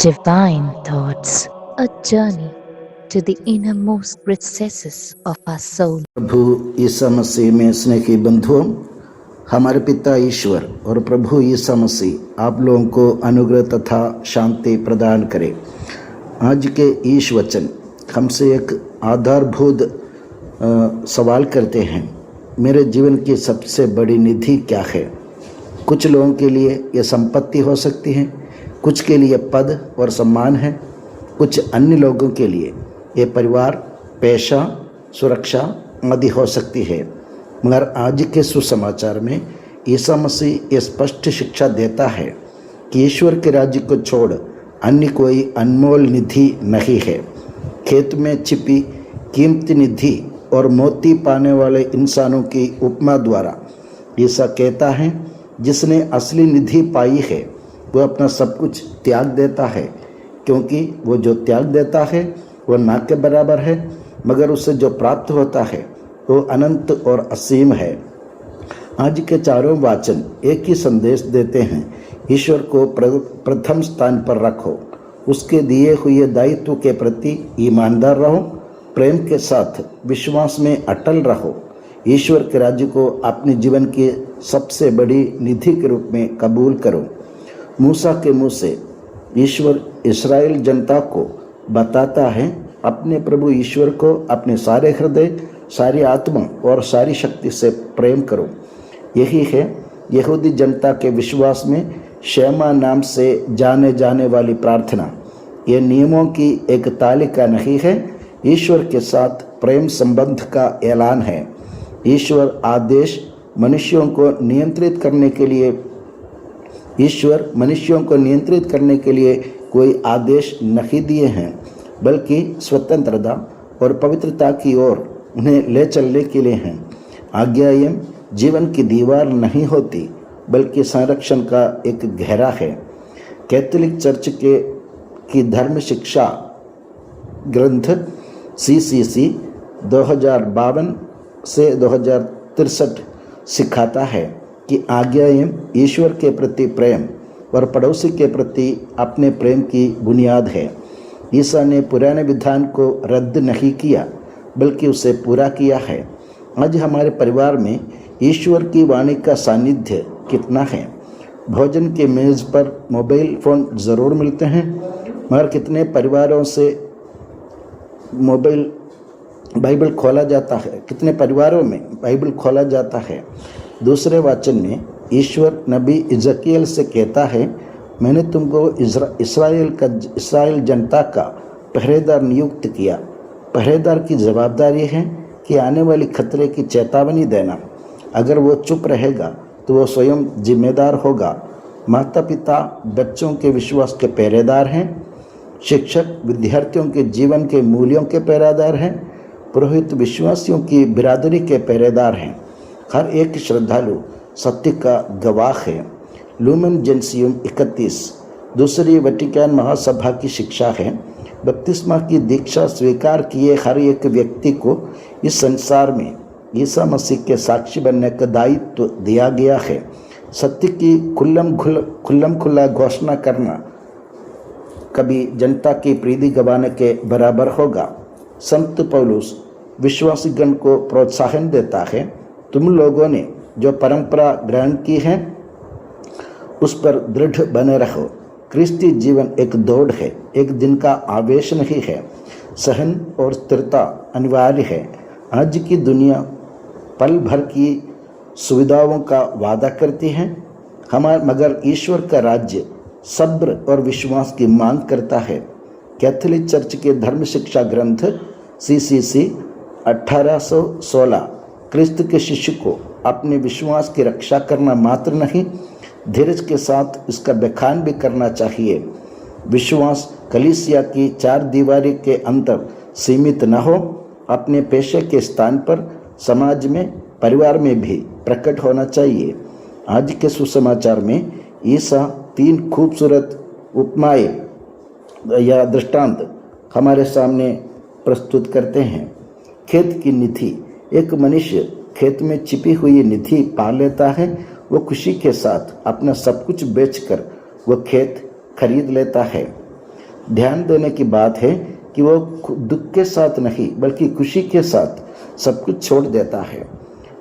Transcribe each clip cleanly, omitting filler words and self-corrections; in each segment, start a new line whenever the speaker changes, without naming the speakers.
Divine Thoughts, a journey to the innermost recesses of our soul.
प्रभु ईसा मसीह में स्नेही बंधुओं, हमारे पिता ईश्वर और प्रभु ईसा मसीह आप लोगों को अनुग्रह तथा शांति प्रदान करे। आज के ईश वचन हमसे एक आधारभूत सवाल करते हैं, मेरे जीवन की सबसे बड़ी निधि क्या है। कुछ लोगों के लिए यह संपत्ति हो सकती है, कुछ के लिए पद और सम्मान है, कुछ अन्य लोगों के लिए ये परिवार, पेशा, सुरक्षा आदि हो सकती है। मगर आज के सुसमाचार में ईसा मसीह ये स्पष्ट शिक्षा देता है कि ईश्वर के राज्य को छोड़ अन्य कोई अनमोल निधि नहीं है। खेत में छिपी कीमती निधि और मोती पाने वाले इंसानों की उपमा द्वारा ईसा कहता है, जिसने असली निधि पाई है वह अपना सब कुछ त्याग देता है, क्योंकि वो जो त्याग देता है वह ना के बराबर है, मगर उससे जो प्राप्त होता है वो अनंत और असीम है। आज के चारों वाचन एक ही संदेश देते हैं, ईश्वर को प्रथम स्थान पर रखो, उसके दिए हुए दायित्व के प्रति ईमानदार रहो, प्रेम के साथ विश्वास में अटल रहो, ईश्वर के राज्य को अपने जीवन की सबसे बड़ी निधि के रूप में कबूल करो। मूसा के मुँह से ईश्वर इस्राएल जनता को बताता है, अपने प्रभु ईश्वर को अपने सारे हृदय, सारी आत्मा और सारी शक्ति से प्रेम करो। यही है यहूदी जनता के विश्वास में शेमा नाम से जाने जाने वाली प्रार्थना। ये नियमों की एक तालिका नहीं है, ईश्वर के साथ प्रेम संबंध का ऐलान है। ईश्वर आदेश मनुष्यों को नियंत्रित करने के लिए कोई आदेश नहीं दिए हैं, बल्कि स्वतंत्रता और पवित्रता की ओर उन्हें ले चलने के लिए हैं। आज्ञाएं जीवन की दीवार नहीं होती, बल्कि संरक्षण का एक घेरा है। कैथोलिक चर्च की धर्म शिक्षा ग्रंथ CCC 2052 से 2063 सिखाता है कि आज्ञाएं ईश्वर के प्रति प्रेम और पड़ोसी के प्रति अपने प्रेम की बुनियाद है। ईसा ने पुराने विधान को रद्द नहीं किया, बल्कि उसे पूरा किया है। आज हमारे परिवार में ईश्वर की वाणी का सानिध्य कितना है। भोजन के मेज़ पर मोबाइल फ़ोन ज़रूर मिलते हैं, मगर कितने परिवारों से बाइबल खोला जाता है, कितने परिवारों में बाइबल खोला जाता है। दूसरे वाचन में ईश्वर नबी इज़कियल से कहता है, मैंने तुमको इस्राएल जनता का पहरेदार नियुक्त किया। पहरेदार की जवाबदारी है कि आने वाली खतरे की चेतावनी देना। अगर वो चुप रहेगा तो वो स्वयं जिम्मेदार होगा। माता पिता बच्चों के विश्वास के पहरेदार हैं, शिक्षक विद्यार्थियों के जीवन के मूल्यों के पहरेदार हैं, पुरोहित विश्वासियों की बिरादरी के पहरेदार हैं। हर एक श्रद्धालु सत्य का गवाह है। लूमेन जेंसियम 31 दूसरी वैटिकन महासभा की शिक्षा है, बपतिस्मा की दीक्षा स्वीकार किए हर एक व्यक्ति को इस संसार में ईसा मसीह के साक्षी बनने का दायित्व दिया गया है। सत्य की खुल्लम खुल्ला घोषणा करना कभी जनता की प्रीति गंवाने के बराबर होगा। संत पौलुस विश्वासीगण को प्रोत्साहन देता है, तुम लोगों ने जो परंपरा ग्रहण की है उस पर दृढ़ बने रहो। क्रिस्ती जीवन एक दौड़ है, एक दिन का आवेश नहीं है। सहन और स्थिरता अनिवार्य है। आज की दुनिया पल भर की सुविधाओं का वादा करती है, मगर ईश्वर का राज्य सब्र और विश्वास की मांग करता है। कैथोलिक चर्च के धर्म शिक्षा ग्रंथ CCC 1816 क्रिस्त के शिष्य को अपने विश्वास की रक्षा करना मात्र नहीं, धीरज के साथ इसका बखान भी करना चाहिए। विश्वास कलीसिया की चार दीवारी के अंदर सीमित न हो, अपने पेशे के स्थान पर, समाज में, परिवार में भी प्रकट होना चाहिए। आज के सुसमाचार में ईसा 3 खूबसूरत उपमाएं या दृष्टांत हमारे सामने प्रस्तुत करते हैं। खेत की निधि, एक मनुष्य खेत में छिपी हुई निधि पा लेता है। वो खुशी के साथ अपना सब कुछ बेचकर वो खेत खरीद लेता है। ध्यान देने की बात है कि वो दुख के साथ नहीं बल्कि खुशी के साथ सब कुछ छोड़ देता है।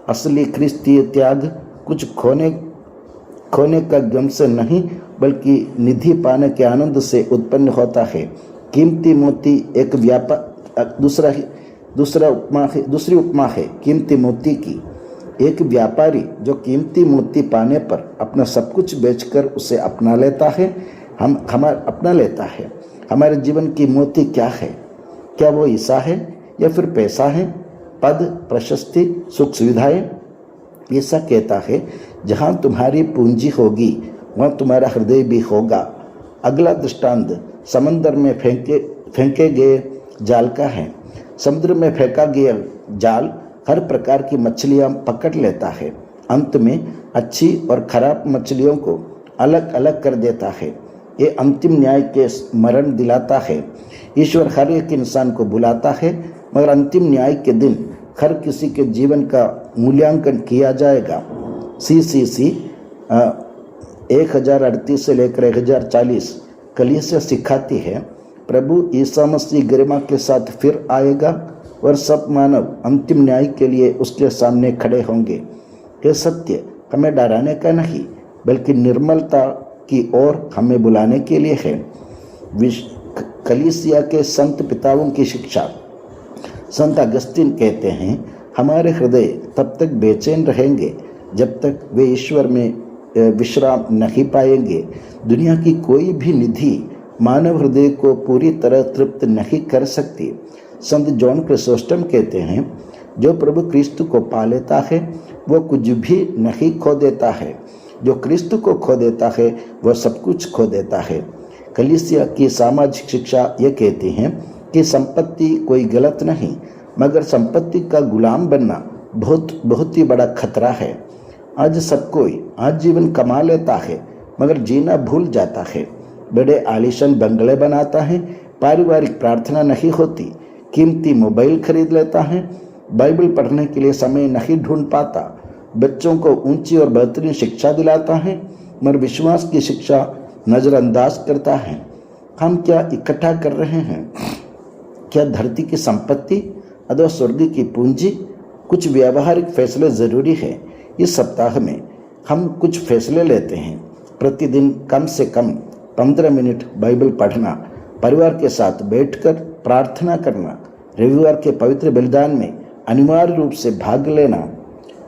असली ख्रिस्तीय त्याग कुछ खोने का गम से नहीं बल्कि निधि पाने के आनंद से उत्पन्न होता है। कीमती मोती एक दूसरी उपमा है कीमती मोती की। एक व्यापारी जो कीमती मोती पाने पर अपना सब कुछ बेचकर उसे अपना लेता है। हमारे जीवन की मोती क्या है? क्या वो ईसा है या फिर पैसा है, पद, प्रशस्ति, सुख सुविधाएं? ईसा कहता है, जहाँ तुम्हारी पूंजी होगी वहाँ तुम्हारा हृदय भी होगा। अगला दृष्टांत समंदर में फेंके गए जाल का है। समुद्र में फेंका गया जाल हर प्रकार की मछलियाँ पकड़ लेता है। अंत में अच्छी और खराब मछलियों को अलग अलग कर देता है। ये अंतिम न्याय के स्मरण दिलाता है। ईश्वर हर एक इंसान को बुलाता है, मगर अंतिम न्याय के दिन हर किसी के जीवन का मूल्यांकन किया जाएगा। CCC 1038 से लेकर 1040 कलीसिया सिखाती है, प्रभु ईसा मसीह गरिमा के साथ फिर आएगा और सब मानव अंतिम न्याय के लिए उसके सामने खड़े होंगे। यह सत्य हमें डराने का नहीं बल्कि निर्मलता की ओर हमें बुलाने के लिए है। कलीसिया के संत पिताओं की शिक्षा। संत अगस्तीन कहते हैं, हमारे हृदय तब तक बेचैन रहेंगे जब तक वे ईश्वर में विश्राम नहीं पाएंगे। दुनिया की कोई भी निधि मानव हृदय को पूरी तरह तृप्त नहीं कर सकती। संत जॉन क्रिसोस्टम कहते हैं, जो प्रभु क्रिस्त को पा लेता है वो कुछ भी नहीं खो देता है। जो क्रिस्त को खो देता है वह सब कुछ खो देता है। कलीसिया की सामाजिक शिक्षा ये कहती है कि संपत्ति कोई गलत नहीं, मगर संपत्ति का गुलाम बनना बहुत ही बड़ा खतरा है। आज सब कोई जीवन कमा लेता है मगर जीना भूल जाता है। बड़े आलीशान बंगले बनाता है, पारिवारिक प्रार्थना नहीं होती। कीमती मोबाइल खरीद लेता है, बाइबल पढ़ने के लिए समय नहीं ढूंढ पाता। बच्चों को ऊंची और बेहतरीन शिक्षा दिलाता है मगर विश्वास की शिक्षा नज़रअंदाज करता है। हम क्या इकट्ठा कर रहे हैं? क्या धरती की संपत्ति अथवा स्वर्ग की पूंजी? कुछ व्यावहारिक फैसले ज़रूरी है। इस सप्ताह में हम कुछ फैसले लेते हैं। प्रतिदिन कम से कम 15 मिनट बाइबल पढ़ना, परिवार के साथ बैठकर प्रार्थना करना, रविवार के पवित्र बलिदान में अनिवार्य रूप से भाग लेना,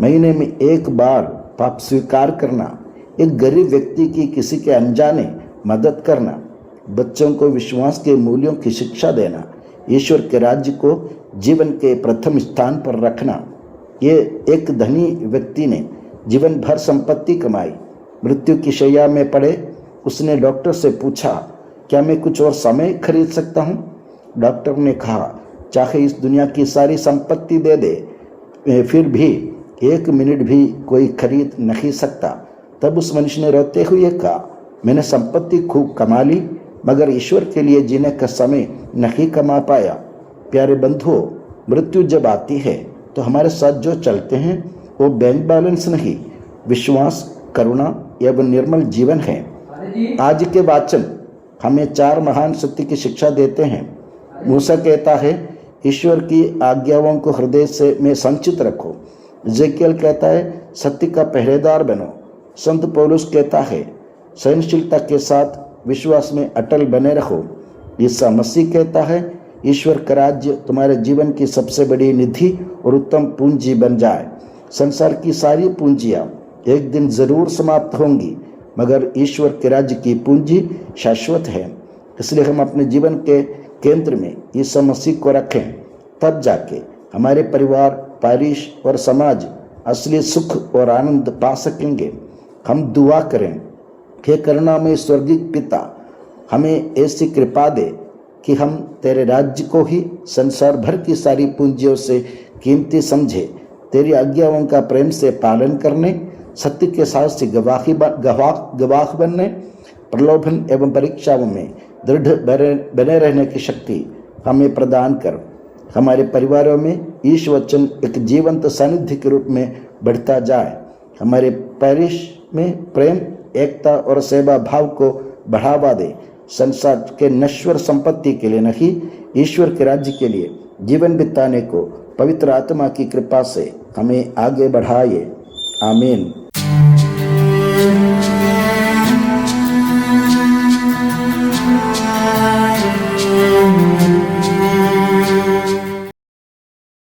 महीने में एक बार पाप स्वीकार करना, एक गरीब व्यक्ति की किसी के अनजाने मदद करना, बच्चों को विश्वास के मूल्यों की शिक्षा देना, ईश्वर के राज्य को जीवन के प्रथम स्थान पर रखना। ये एक धनी व्यक्ति ने जीवन भर संपत्ति कमाई, मृत्यु की शैया में पड़े उसने डॉक्टर से पूछा, क्या मैं कुछ और समय खरीद सकता हूँ? डॉक्टर ने कहा, चाहे इस दुनिया की सारी संपत्ति दे दे फिर भी 1 मिनट भी कोई खरीद नहीं सकता। तब उस मनुष्य ने रोते हुए कहा, मैंने संपत्ति खूब कमा ली मगर ईश्वर के लिए जीने का समय नहीं कमा पाया। प्यारे बंधुओं, मृत्यु जब आती है तो हमारे साथ जो चलते हैं वो बैंक बैलेंस नहीं, विश्वास, करुणा एवं निर्मल जीवन है। आज के वाचन हमें 4 महान सत्य की शिक्षा देते हैं। मूसा कहता है, ईश्वर की आज्ञाओं को हृदय से में संचित रखो। एजेकियल कहता है, सत्य का पहरेदार बनो। संत पौलुस कहता है, सहनशीलता के साथ विश्वास में अटल बने रहो। ईसा मसीह कहता है, ईश्वर का राज्य तुम्हारे जीवन की सबसे बड़ी निधि और उत्तम पूंजी बन जाए। संसार की सारी पूंजियाँ एक दिन जरूर समाप्त होंगी मगर ईश्वर के राज्य की पूंजी शाश्वत है। इसलिए हम अपने जीवन के केंद्र में ईसा मसीह को रखें, तब जाके हमारे परिवार, पारिश और समाज असली सुख और आनंद पा सकेंगे। हम दुआ करें, हे करुणामय स्वर्गीय पिता, हमें ऐसी कृपा दे कि हम तेरे राज्य को ही संसार भर की सारी पूंजियों से कीमती समझे, तेरी आज्ञाओं का प्रेम से पालन करने, सत्य के साथ से गवाह बनने, प्रलोभन एवं परीक्षाओं में दृढ़ बने रहने की शक्ति हमें प्रदान कर। हमारे परिवारों में ईश वचन एक जीवंत सानिध्य के रूप में बढ़ता जाए। हमारे पैरिश में प्रेम, एकता और सेवा भाव को बढ़ावा दे। संसार के नश्वर संपत्ति के लिए नहीं, ईश्वर के राज्य के लिए जीवन बिताने को पवित्र आत्मा की कृपा से हमें आगे बढ़ाए। आमीन।